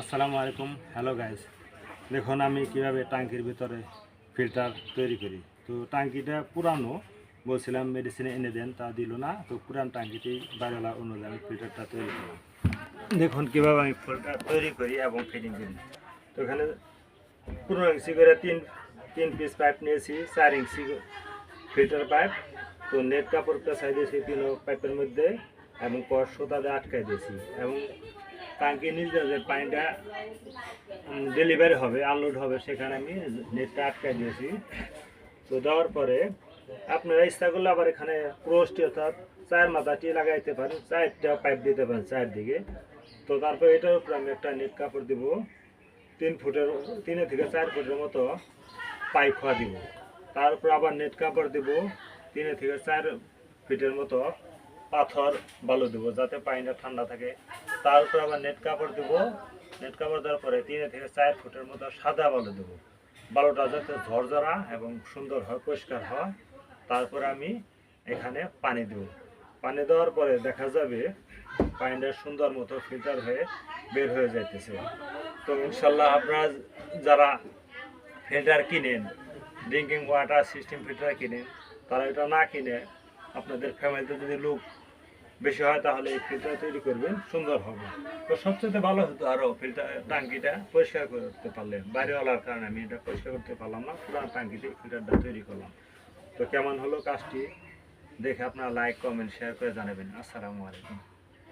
আসসালামু আলাইকুম। Hello guys, দেখুন আমি কিভাবে ট্যাঙ্কির ভিতরে ফিল্টার তৈরি করি। তো ট্যাঙ্কিটা পুরানো, বলছিলাম মেডিসিনে এনে দেন, তা দিল না। তো পুরান ট্যাঙ্কিটি বাড়িওয়ালা অনুযায়ী আমি ফিল্টারটা তৈরি করলাম। দেখুন কিভাবে আমি ফিল্টার তৈরি করি এবং ফিটিং করি। তো এখানে 15 ইঞ্চি করে তিন তিন পিস পাইপ নিয়েছি, 4 ইঞ্চি ফিল্টার পাইপ। তো নেট কাপড় পেঁচাই দিয়েছি তিন পাইপের মধ্যে এবং পর সুতা দিয়ে আটকাই দিয়েছি এবং ট্যাঙ্কির নিচে যে পানিটা ডেলিভারি হবে, আনলোড হবে, সেখানে আমি নেটটা আটকাই দিয়েছি। তো দেওয়ার পরে আপনারা ইচ্ছা করলে আবার এখানে ক্রোস্টি অর্থাৎ চায়ের মাথাটি লাগাইতে পারেন, চারটা পাইপ দিতে পারেন চারদিকে। তো তারপর এটার উপরে আমি একটা নেট কাপড় দিব, 3 ফুটের 3 থেকে 4 ফুটের মতো পাইপ হওয়া দিব। তারপর আবার নেট কাপড় দিব 3 থেকে 4 ফিটের মতো পাথর বালু দেবো, যাতে পানিটা ঠান্ডা থাকে। তারপর আবার নেট কাপড় দেবো, নেট কাপড় দেওয়ার পরে 3 থেকে 4 ফুটের মতো সাদা বালু দেবো। বালুটা যাতে ঝরঝরা এবং সুন্দর হয়, পরিষ্কার হয়। তারপর আমি এখানে পানি দেবো। পানি দেওয়ার পরে দেখা যাবে পানিটা সুন্দর মতো ফিল্টার হয়ে বের হয়ে যাইতেছে। তো ইনশাল্লাহ আপনারা যারা ফিল্টার কিনেন, ড্রিঙ্কিং ওয়াটার সিস্টেম ফিল্টার কিনেন, তারা এটা না কিনে আপনাদের ফ্যামিলিতে যদি লোক বেশি হয় তাহলে এই ফিল্টার তৈরি করবেন, সুন্দর হবে। তো সবচেয়ে ভালো হতো আরও ফিল্টার ট্যাঙ্কিটা পরিষ্কার করতে পারলে। বাইরেওয়ালার কারণে আমি এটা পরিষ্কার করতে পারলাম না, পুরান ট্যাঙ্কিতে ফিল্টারটা তৈরি করলাম। তো কেমন হলো কাজটি দেখে আপনারা লাইক, কমেন্ট, শেয়ার করে জানাবেন। আসসালামু আলাইকুম।